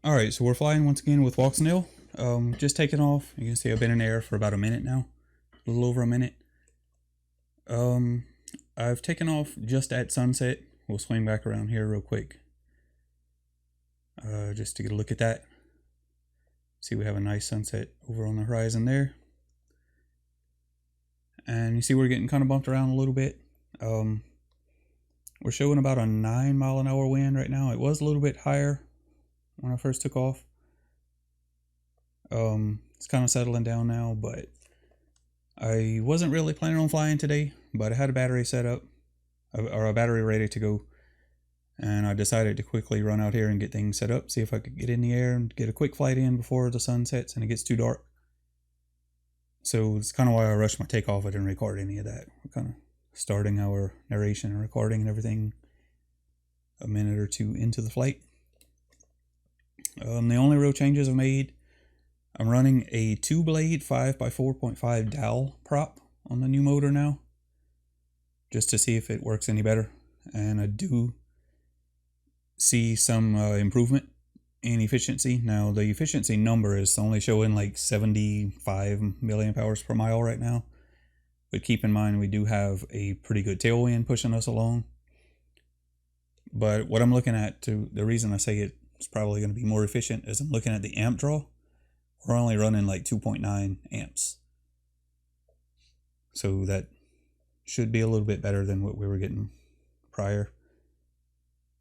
Alright, so we're flying once again with Walksnail. Just taking off. You can see I've been in the air for about a minute now. A little over a minute. I've taken off just at sunset. We'll swing back around here real quick. Just to get a look at that. See, we have a nice sunset over on the horizon there. And you see we're getting kind of bumped around a little bit. We're showing about a 9 mile an hour wind right now. It was a little bit higher when I first took off. It's kind of settling down now, but I wasn't really planning on flying today, but I had a battery set up, or a battery ready to go, and I decided to quickly run out here and get things set up, see if I could get in the air and get a quick flight in before the sun sets and it gets too dark. So it's kind of why I rushed my takeoff. I didn't record any of that. We're kind of starting our narration and recording and everything a minute or two into the flight. The only real changes I've made, I'm running a 2-blade 5x4.5 dowel prop on the new motor now, just to see if it works any better. And I do see some improvement in efficiency. Now the efficiency number is only showing like 75 milliamp hours per mile right now, but keep in mind we do have a pretty good tailwind pushing us along. But what I'm looking at, the reason I say it's probably going to be more efficient, is I'm looking at the amp draw. We're only running like 2.9 amps. So that should be a little bit better than what we were getting prior.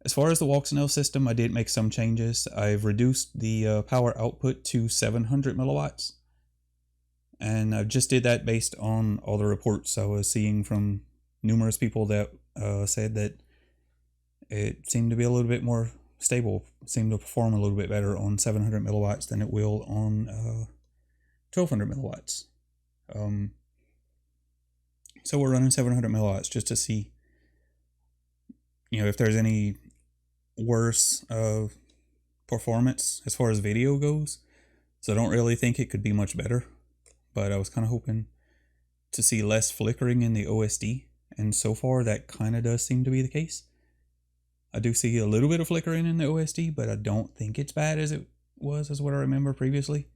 As far as the Walksnail system, I did make some changes. I've reduced the power output to 700 milliwatts. And I just did that based on all the reports I was seeing from numerous people that said that it seemed to be a little bit more stable, seemed to perform a little bit better on 700 milliwatts than it will on 1200 milliwatts. So we're running 700 milliwatts just to see, if there's any worse performance as far as video goes. So I don't really think it could be much better, but I was kind of hoping to see less flickering in the OSD, and so far that kind of does seem to be the case. I do see a little bit of flickering in the OSD, but I don't think it's bad as it was, as what I remember previously.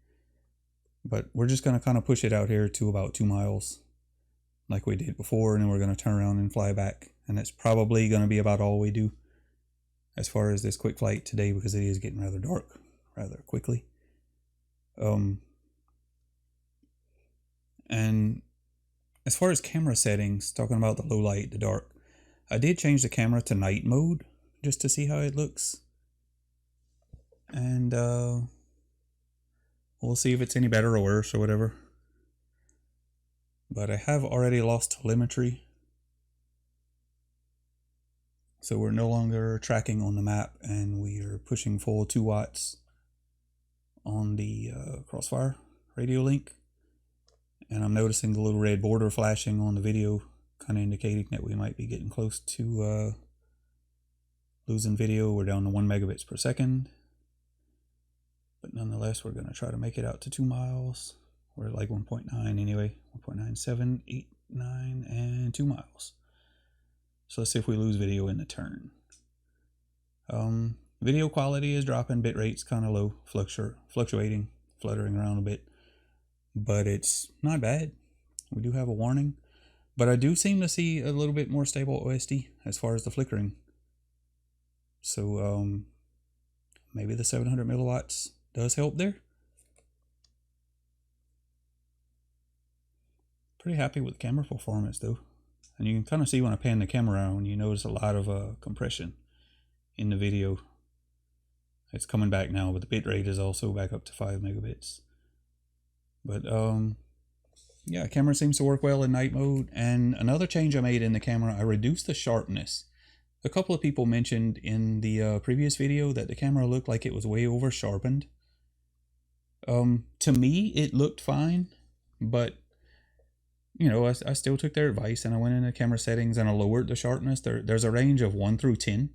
But we're just going to kind of push it out here to about 2 miles like we did before, and then we're going to turn around and fly back. And that's probably going to be about all we do as far as this quick flight today, because it is getting rather dark rather quickly. And as far as camera settings, talking about the low light, the dark, I did change the camera to night mode just to see how it looks. And we'll see if it's any better or worse or whatever. But I have already lost telemetry, so we're no longer tracking on the map, and we are pushing full 2 watts on the Crossfire radio link. And I'm noticing the little red border flashing on the video, kind of indicating that we might be getting close to losing video. We're down to 1 megabits per second. But nonetheless, we're going to try to make it out to 2 miles. We're at like 1.9 anyway. 1.97, 8, 9, and 2 miles. So let's see if we lose video in the turn. Video quality is dropping. Bitrate's kind of low, fluctuating, fluttering around a bit. But it's not bad. We do have a warning. But I do seem to see a little bit more stable OSD as far as the flickering. So maybe the 700 milliwatts does help there. Pretty happy with the camera performance though. And you can kind of see when I pan the camera around, you notice a lot of compression in the video. It's coming back now, but the bitrate is also back up to 5 megabits. But yeah, camera seems to work well in night mode. And another change I made in the camera, I reduced the sharpness. A couple of people mentioned in the previous video that the camera looked like it was way over sharpened. To me, it looked fine, but I still took their advice, and I went into camera settings and I lowered the sharpness. There's a range of 1 through 10,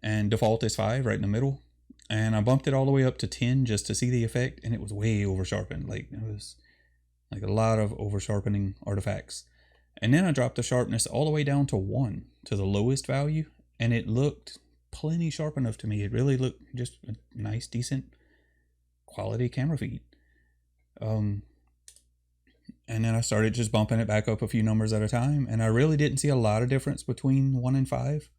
and default is 5 right in the middle. And I bumped it all the way up to 10 just to see the effect, and it was way over sharpened. Like, it was like a lot of over sharpening artifacts. And then I dropped the sharpness all the way down to 1, to the lowest value, and it looked plenty sharp enough to me. It really looked just a nice, decent quality camera feed. And then I started just bumping it back up a few numbers at a time, and I really didn't see a lot of difference between 1 and 5.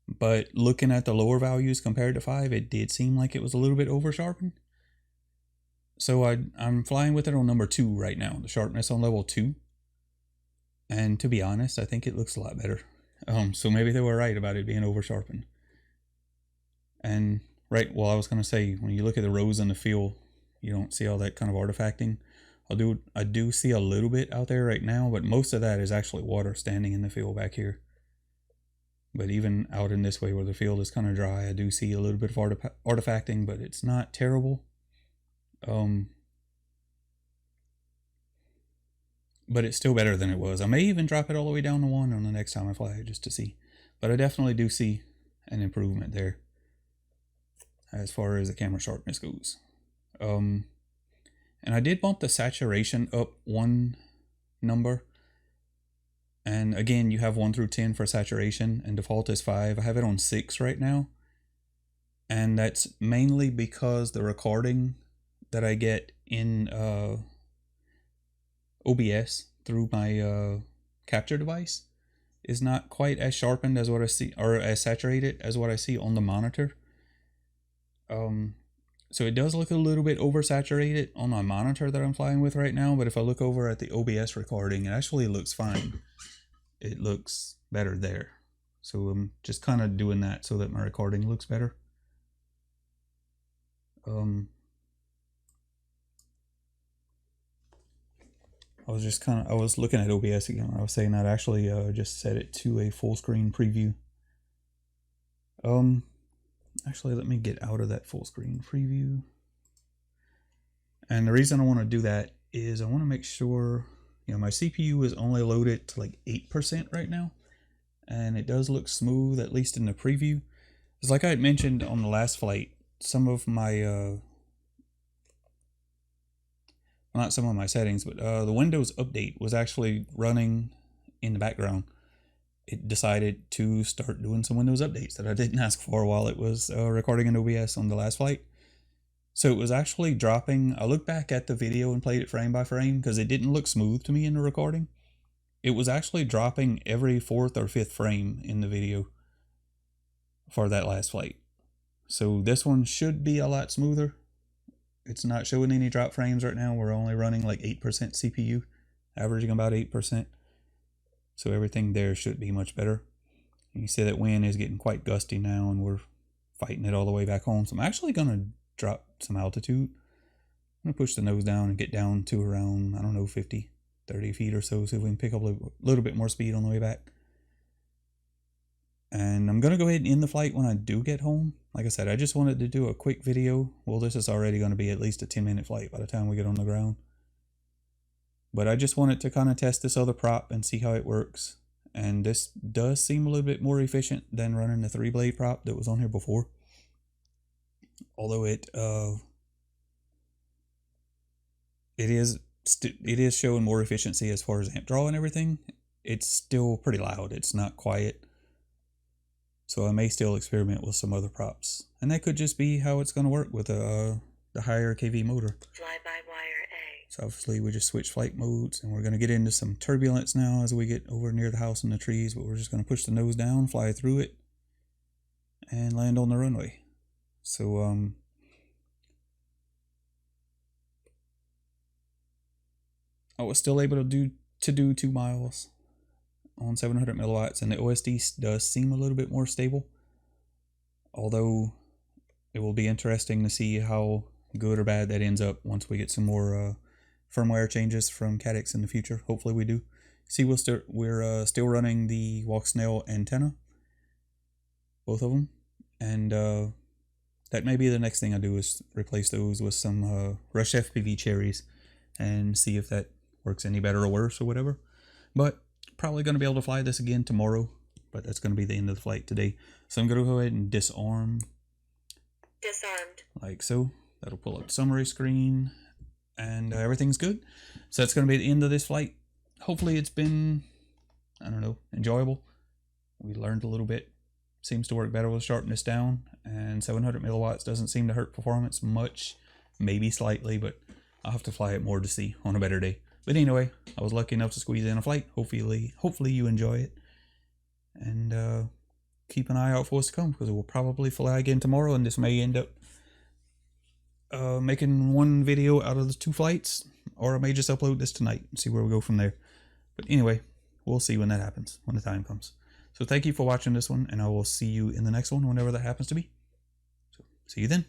But looking at the lower values compared to 5, it did seem like it was a little bit over sharpened. So I'm flying with it on number 2 right now, the sharpness on level 2. And to be honest, I think it looks a lot better. So maybe they were right about it being over sharpened. And right, well, I was going to say, when you look at the rows in the field, you don't see all that kind of artifacting. I do see a little bit out there right now, but most of that is actually water standing in the field back here. But even out in this way where the field is kind of dry, I do see a little bit of artifacting, but it's not terrible. But it's still better than it was. I may even drop it all the way down to 1 on the next time I fly it just to see. But I definitely do see an improvement there as far as the camera sharpness goes. And I did bump the saturation up 1 number. And again, you have 1 through 10 for saturation, and default is 5. I have it on 6 right now. And that's mainly because the recording that I get in OBS through my capture device is not quite as sharpened as what I see, or as saturated as what I see on the monitor. So it does look a little bit oversaturated on my monitor that I'm flying with right now, but if I look over at the OBS recording, it actually looks fine. It looks better there. So I'm just kind of doing that so that my recording looks better. I was looking at OBS again. I was saying I'd actually just set it to a full screen preview. Actually, let me get out of that full screen preview. And the reason I want to do that is I want to make sure, my CPU is only loaded to like 8% right now. And it does look smooth, at least in the preview. It's like I had mentioned on the last flight, some of my, not some of my settings, but the Windows update was actually running in the background. It decided to start doing some Windows updates that I didn't ask for while it was recording in OBS on the last flight. So it was actually dropping. I looked back at the video and played it frame by frame because it didn't look smooth to me in the recording. It was actually dropping every 4th or 5th frame in the video for that last flight. So this one should be a lot smoother. It's not showing any drop frames right now. We're only running like 8% CPU, averaging about 8%. So everything there should be much better. You see that wind is getting quite gusty now, and we're fighting it all the way back home. So I'm actually going to drop some altitude. I'm going to push the nose down and get down to around, 50, 30 feet or so, see if we can pick up a little bit more speed on the way back. And I'm going to go ahead and end the flight when I do get home. Like I said, I just wanted to do a quick video. Well, this is already going to be at least a 10-minute flight by the time we get on the ground. But I just wanted to kind of test this other prop and see how it works. And this does seem a little bit more efficient than running the 3-blade prop that was on here before. Although it is showing more efficiency as far as amp draw and everything. It's still pretty loud. It's not quiet. So I may still experiment with some other props. And that could just be how it's going to work with the higher KV motor. Fly-by-wire A. So obviously we just switch flight modes, and we're going to get into some turbulence now as we get over near the house and the trees, but we're just going to push the nose down, fly through it, and land on the runway. So I was still able to do 2 miles on 700 milliwatts, and the OSD does seem a little bit more stable. Although it will be interesting to see how good or bad that ends up once we get some more firmware changes from Caddx in the future. Hopefully we do. See, we're still running the Walksnail antenna, both of them, and that may be the next thing I do, is replace those with some Rush FPV cherries and see if that works any better or worse or whatever. But probably going to be able to fly this again tomorrow, but that's going to be the end of the flight today. So I'm going to go ahead and disarm. Disarmed. Like so. That'll pull up the summary screen, and everything's good. So that's going to be the end of this flight. Hopefully it's been, enjoyable. We learned a little bit, seems to work better with sharpness down, and 700 milliwatts doesn't seem to hurt performance much, maybe slightly, but I'll have to fly it more to see on a better day. But anyway, I was lucky enough to squeeze in a flight. Hopefully you enjoy it, and keep an eye out for what's to come, because we'll probably fly again tomorrow, and this may end up making one video out of the 2 flights, or I may just upload this tonight and see where we go from there. But anyway, we'll see when that happens, when the time comes. So thank you for watching this one, and I will see you in the next one whenever that happens to be. So see you then.